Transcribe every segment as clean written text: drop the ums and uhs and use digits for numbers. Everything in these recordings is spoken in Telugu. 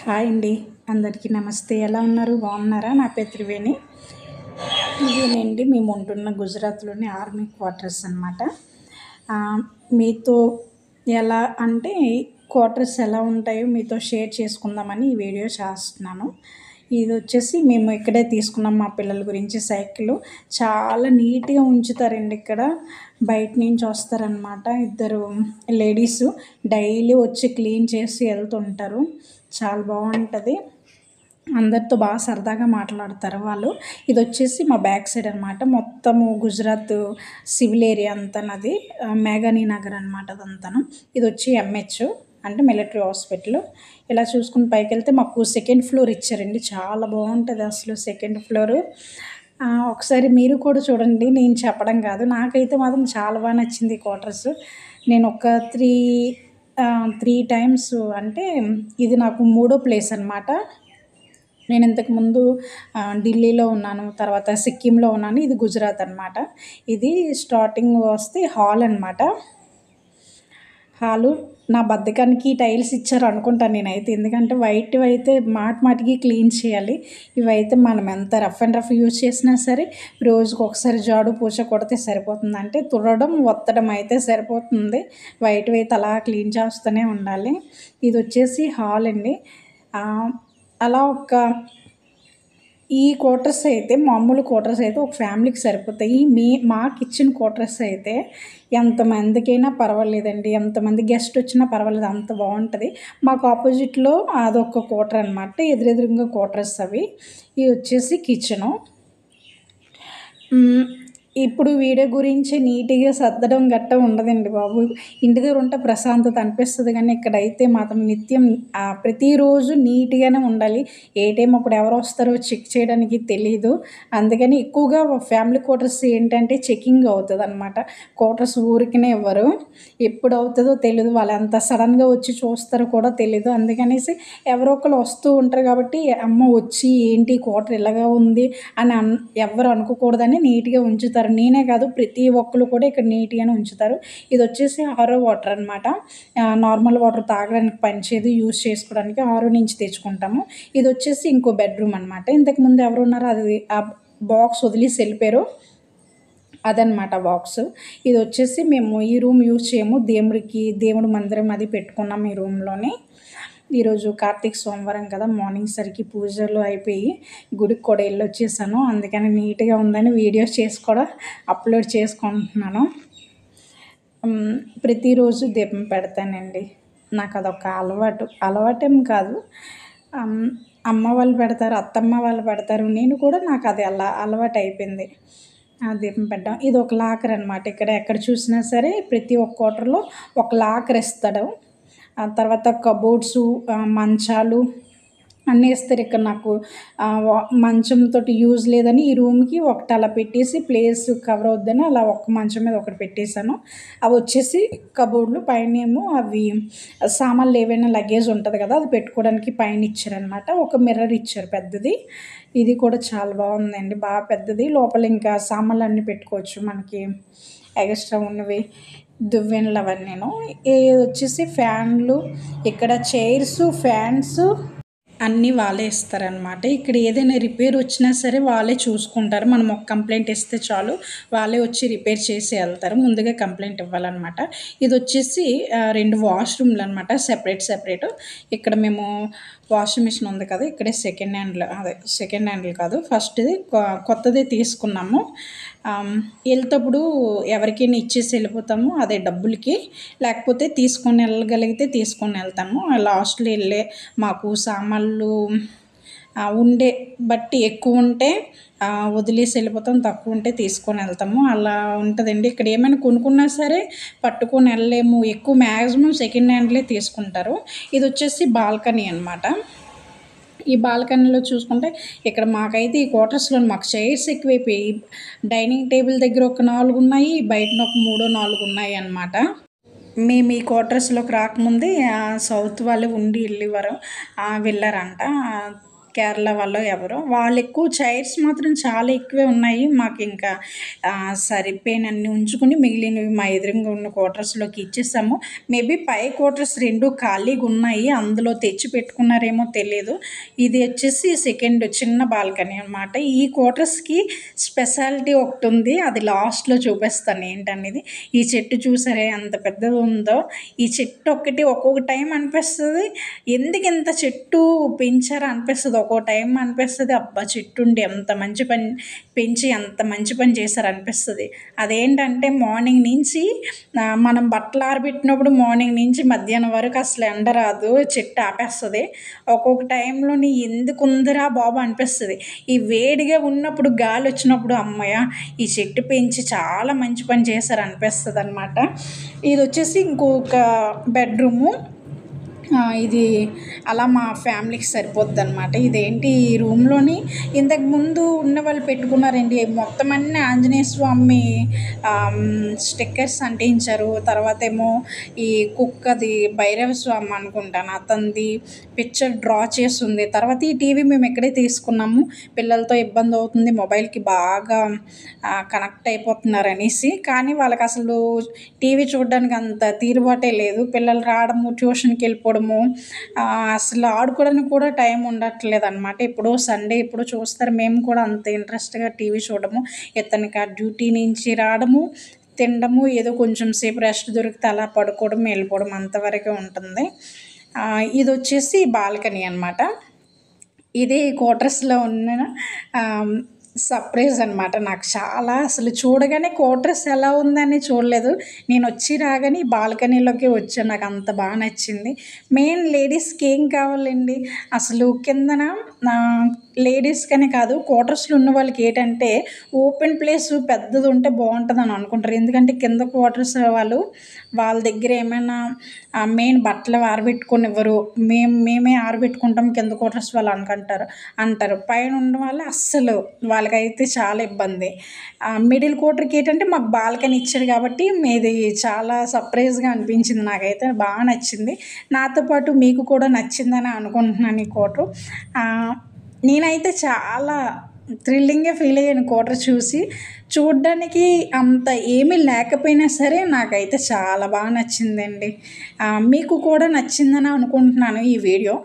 హాయ్ అండి. అందరికీ నమస్తే. ఎలా ఉన్నారు? బాగున్నారా? నా పేరు త్రివేణి. ఇదేనండి మేము ఉంటున్న గుజరాత్‌లోని ఆర్మీ క్వార్టర్స్ అనమాట. మీతో ఎలా అంటే క్వార్టర్స్ ఎలా ఉంటాయో మీతో షేర్ చేసుకుందామని ఈ వీడియో చేస్తున్నాను. ఇదొచ్చేసి మేము ఇక్కడే తీసుకున్నాం మా పిల్లల గురించి సైకిలు. చాలా నీట్‌గా ఉంచుతారండి ఇక్కడ. బయట నుంచి వస్తారనమాట. ఇద్దరు లేడీసు డైలీ వచ్చి క్లీన్ చేసి వెళ్తుంటారు. చాలా బాగుంటుంది. అందరితో బాగా సరదాగా మాట్లాడతారు వాళ్ళు. ఇదొచ్చేసి మా బ్యాక్ సైడ్ అనమాట. మొత్తము గుజరాత్ సివిల్ ఏరియా అంతా నాది. మేఘాని నగర్ అనమాట అదంతాను. ఇదొచ్చి ఎంహెచ్ అంటే మిలిటరీ హాస్పిటల్. ఇలా చూసుకుని పైకెళ్తే మాకు సెకండ్ ఫ్లోర్ ఇచ్చారండి. చాలా బాగుంటుంది అసలు సెకండ్ ఫ్లోరు. ఒకసారి మీరు కూడా చూడండి. నేను చెప్పడం కాదు, నాకైతే మాత్రం చాలా బాగా నచ్చింది ఈ క్వార్టర్స్. నేను ఒక త్రీ టైమ్స్ అంటే ఇది నాకు మూడో ప్లేస్ అనమాట. నేను ఇంతకుముందు ఢిల్లీలో ఉన్నాను, తర్వాత సిక్కింలో ఉన్నాను. ఇది గుజరాత్ అనమాట. ఇది స్టార్టింగ్ వస్తే హాల్ అనమాట. హాలు నా బద్ధకానికి టైల్స్ ఇచ్చారు అనుకుంటాను నేనైతే. ఎందుకంటే వైట్వి అయితే మాటికి క్లీన్ చేయాలి. ఇవైతే మనం ఎంత రఫ్ అండ్ రఫ్ యూజ్ చేసినా సరే రోజుకి ఒకసారి జాడు పూచ కొడితే సరిపోతుంది. అంటే తుడవడం ఒత్తడం అయితే సరిపోతుంది. వైట్వి అయితే అలా క్లీన్ చేస్తూనే ఉండాలి. ఇది వచ్చేసి హాల్ అండి. అలా ఈ క్వార్టర్స్ అయితే మామూలు క్వార్టర్స్ అయితే ఒక ఫ్యామిలీకి సరిపోతాయి. మాకు ఇచ్చిన క్వార్టర్స్ అయితే ఎంతమందికైనా పర్వాలేదండి. ఎంతమంది గెస్ట్ వచ్చినా పర్వాలేదు, అంత బాగుంటుంది. మాకు ఆపోజిట్లో అదొక క్వార్టర్ అనమాట. ఎదురెదురుగా క్వార్టర్స్ అవి. ఇవి వచ్చేసి కిచెను. ఇప్పుడు వీడియో గురించి నీట్‌గా సర్దడం గట్టా ఉండదండి బాబు. ఇంటి దగ్గర ఉంటే ప్రశాంతత అనిపిస్తుంది, కానీ ఇక్కడైతే మాత్రం నిత్యం ప్రతిరోజు నీట్‌గానే ఉండాలి. ఏ టైం అప్పుడు ఎవరు వస్తారో చెక్ చేయడానికి తెలీదు. అందుకని ఎక్కువగా ఫ్యామిలీ క్వార్టర్స్ ఏంటంటే చెకింగ్ అవుతుందన్నమాట. క్వార్టర్స్ ఊరికనే ఇవ్వరు. ఎప్పుడు అవుతుందో తెలీదు. వాళ్ళు ఎంత సడన్‌గా వచ్చి చూస్తారో కూడా తెలీదు. అందుకనేసి ఎవరో ఒకరు వస్తూ ఉంటారు కాబట్టి అమ్మ వచ్చి ఏంటి క్వార్టర్ ఇలాగా ఉంది అని ఎవ్వరు అనుకోకూడదని నీట్‌గా ఉంచుతారు. నేనే కాదు, ప్రతి ఒక్కరు కూడా ఇక్కడ నీట్‌గానే ఉంచుతారు. ఇది వచ్చేసి ఆరో వాటర్ అనమాట. నార్మల్ వాటర్ తాగడానికి పనిచేయదు, యూజ్ చేసుకోవడానికి ఆరో నుంచి తెచ్చుకుంటాము. ఇది వచ్చేసి ఇంకో బెడ్రూమ్ అనమాట. ఇంతకుముందు ఎవరు ఉన్నారో అది ఆ బాక్స్ వదిలేసి వెళ్ళిపోయారు. అదనమాట బాక్స్. ఇది వచ్చేసి మేము ఈ రూమ్ యూజ్ చేయము. దేవుడి మందిరం అది పెట్టుకున్నాం ఈ రూమ్లోనే. ఈరోజు కార్తీక సోమవారం కదా, మార్నింగ్ సరికి పూజలు అయిపోయి గుడికి కూడా వెళ్ళొచ్చేసాను. అందుకని నీట్‌గా ఉందని వీడియోస్ చేసి కూడా అప్లోడ్ చేసుకుంటున్నాను. ప్రతిరోజు దీపం పెడతానండి. నాకు అదొక అలవాటేం కాదు. అమ్మ వాళ్ళు పెడతారు, అత్తమ్మ వాళ్ళు పెడతారు. నేను కూడా నాకు అది అలా అలవాటు అయిపోయింది దీపం పెట్టడం. ఇది ఒక లాకర్ అనమాట. ఎక్కడ చూసినా సరే ప్రతి ఒక్క క్వార్టర్లో ఒక లాకర్ ఇస్తాడు. తర్వాత కబోర్డ్సు, మంచాలు అన్నీ ఇస్తారు ఇక్కడ. నాకు మంచంతో యూజ్ లేదని ఈ రూమ్కి ఒకటి అలా పెట్టేసి ప్లేస్ కవర్ అవుద్దని అలా ఒక్క మంచం మీద ఒకటి పెట్టేశాను. అవి వచ్చేసి కబోర్డ్లు. పైనేమో అవి సామాన్లు ఏవైనా లగేజ్ ఉంటుంది కదా, అది పెట్టుకోవడానికి పైన ఇచ్చారనమాట. ఒక మిర్రర్ ఇచ్చారు పెద్దది. ఇది కూడా చాలా బాగుందండి, బాగా పెద్దది. లోపల ఇంకా సామాన్లు అన్నీ పెట్టుకోవచ్చు మనకి ఎక్స్ట్రా ఉన్నవి, దువ్వెనలు అవన్నీను. ఇది వచ్చేసి ఫ్యాన్లు. ఇక్కడ చైర్స్, ఫ్యాన్స్ అన్నీ వాళ్ళే ఇస్తారనమాట. ఇక్కడ ఏదైనా రిపేర్ వచ్చినా సరే వాళ్ళే చూసుకుంటారు. మనం ఒక కంప్లైంట్ ఇస్తే చాలు, వాళ్ళే వచ్చి రిపేర్ చేసి వెళ్తారు. ముందుగా కంప్లైంట్ ఇవ్వాలన్నమాట. ఇది వచ్చేసి 2 వాష్రూమ్లు అనమాట, సెపరేట్. ఇక్కడ మేము వాషింగ్ మిషన్ ఉంది కదా, ఇక్కడే సెకండ్ హ్యాండ్లు కాదు, ఫస్ట్ది కొత్తదే తీసుకున్నాము. వెళ్తేప్పుడు ఎవరికైనా ఇచ్చేసి వెళ్ళిపోతాము అదే డబ్బులకి. లేకపోతే తీసుకొని వెళ్ళగలిగితే తీసుకొని వెళ్తాము. లాస్ట్లో వెళ్ళే మాకు సామాన్లు ఉండే బట్టి ఎక్కువ ఉంటే వదిలేసి వెళ్ళిపోతాం, తక్కువ ఉంటే తీసుకొని వెళ్తాము. అలా ఉంటుందండి. ఇక్కడ ఏమైనా కొనుక్కున్నా సరే పట్టుకొని వెళ్ళలేము. ఎక్కువ మ్యాక్సిమం సెకండ్ హ్యాండ్లే తీసుకుంటారు. ఇది వచ్చేసి బాల్కనీ అనమాట. ఈ బాల్కనీలో చూసుకుంటే ఇక్కడ మాకైతే ఈ క్వార్టర్స్లో మాకు చైర్స్ ఎక్కువైపోయి డైనింగ్ టేబుల్ దగ్గర ఒక 4 ఉన్నాయి, బయట ఒక 3-4 ఉన్నాయి అన్నమాట. మేము ఈ క్వార్టర్స్లోకి రాకముందే సౌత్ వాళ్ళు ఉండి వెళ్ళారంట. కేరళ వాళ్ళు ఎవరో వాళ్ళు ఎక్కువ చైర్స్ మాత్రం చాలా ఎక్కువే ఉన్నాయి. మాకు ఇంకా సరిపోయినన్ని ఉంచుకుని మిగిలినవి మా ఎదురుగా ఉన్న క్వార్టర్స్లోకి ఇచ్చేసాము. మేబీ పై క్వార్టర్స్ 2 ఖాళీగా ఉన్నాయి, అందులో తెచ్చి పెట్టుకున్నారేమో తెలియదు. ఇది వచ్చేసి సెకండ్ చిన్న బాల్కనీ అనమాట. ఈ క్వార్టర్స్కి స్పెషాలిటీ ఒకటి ఉంది, అది లాస్ట్లో చూపిస్తాను ఏంటనేది. ఈ చెట్టు చూసారే ఎంత పెద్దది ఉందో. ఈ చెట్టు ఒక్కటి ఒక్కొక్క టైం అనిపిస్తుంది ఎందుకు ఇంత చెట్టు పెంచారు అనిపిస్తుంది, ఒక్కో టైం అనిపిస్తుంది అబ్బా చెట్టు ఉండి ఎంత మంచి పని పెంచి ఎంత మంచి పని చేశారు అనిపిస్తుంది. అదేంటంటే మార్నింగ్ నుంచి మనం బట్టలు ఆరబెట్టినప్పుడు మార్నింగ్ నుంచి మధ్యాహ్నం వరకు అసలు ఎండ రాదు, చెట్టు ఆపేస్తుంది. ఒక్కొక్క టైంలోని ఎందుకు ఉందిరా బాబు అనిపిస్తుంది. ఈ వేడిగా ఉన్నప్పుడు గాలి వచ్చినప్పుడు అమ్మయ్య ఈ చెట్టు పెంచి చాలా మంచి పని చేశారు అనిపిస్తుంది అనమాట. ఇది వచ్చేసి ఇంకొక బెడ్రూము. ఇది అలా మా ఫ్యామిలీకి సరిపోద్ది అనమాట. ఇదేంటి ఈ రూమ్లోని ఇంతకుముందు ఉన్న వాళ్ళు పెట్టుకున్నారండి, మొత్తం అన్నీ ఆంజనేయ స్వామి స్టిక్కర్స్ అంటించారు. తర్వాత ఏమో ఈ కుక్కది భైరవ స్వామి అనుకుంటాను అతనిది పిక్చర్ డ్రా చేసి ఉంది. తర్వాత ఈ టీవీ మేము ఎక్కడే తీసుకున్నాము, పిల్లలతో ఇబ్బంది అవుతుంది, మొబైల్కి బాగా కనెక్ట్ అయిపోతున్నారు అనేసి. కానీ వాళ్ళకి అసలు టీవీ చూడడానికి అంత తీరుబాటే లేదు. పిల్లలు రావడము, ట్యూషన్కి వెళ్ళిపోవడము, అసలు ఆడుకోవడానికి కూడా టైం ఉండట్లేదు అనమాట. ఇప్పుడు సండే ఇప్పుడు చూస్తారు, మేము కూడా అంత ఇంట్రెస్ట్గా టీవీ చూడము. ఇతనికి డ్యూటీ నుంచి రావడము, తినడము, ఏదో కొంచెం సేపు రెస్ట్ దొరికితే అలా పడుకోవడం వెళ్ళిపోవడం అంతవరకే ఉంటుంది. ఇది వచ్చేసి బాల్కనీ అనమాట. ఇది క్వార్టర్స్లో ఉన్న సర్ప్రైజ్ అనమాట. నాకు చాలా అసలు చూడగానే క్వార్టర్స్ ఎలా ఉందని చూడలేదు, నేను వచ్చి రాగానే ఈ బాల్కనీలోకి వచ్చాను. నాకు అంత బాగా నచ్చింది. మెయిన్ లేడీస్కి ఏం కావాలండి, అసలు కిందన లేడీస్కనే కాదు క్వార్టర్స్లో ఉన్న వాళ్ళకి ఏంటంటే ఓపెన్ ప్లేస్ పెద్దది ఉంటే బాగుంటుంది అని అనుకుంటారు. ఎందుకంటే కింద క్వార్టర్స్ వాళ్ళ దగ్గర ఏమైనా మెయిన్ బట్టలు ఆరబెట్టుకొని ఇవ్వరు, మేమే ఆరబెట్టుకుంటాం కింద క్వార్టర్స్ వాళ్ళు అంటారు. పైన ఉన్న వాళ్ళు అస్సలు వాళ్ళకైతే చాలా ఇబ్బంది. మిడిల్ క్వార్టర్కి ఏంటంటే మాకు బాల్కనీ ఇచ్చారు కాబట్టి ఇది చాలా సర్ప్రైజ్గా అనిపించింది. నాకైతే బాగా నచ్చింది. నాతో పాటు మీకు కూడా నచ్చిందని అనుకుంటున్నాను ఈ క్వార్టర్. నేనైతే చాలా థ్రిల్లింగ్గా ఫీల్ అయ్యాను క్వార్టర్ చూడడానికి. అంత ఏమీ లేకపోయినా సరే నాకైతే చాలా బాగా నచ్చిందండి. మీకు కూడా నచ్చిందని అనుకుంటున్నాను. ఈ వీడియో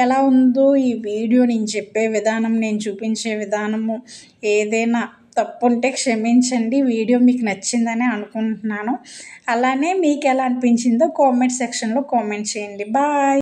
ఎలా ఉందో, ఈ వీడియో నేను చెప్పే విధానం, నేను చూపించే విధానము ఏదైనా తప్పు ఉంటే క్షమించండి. వీడియో మీకు నచ్చిందని అనుకుంటున్నాను. అలానే మీకు ఎలా అనిపించిందో కామెంట్ సెక్షన్లో కామెంట్ చేయండి. బాయ్.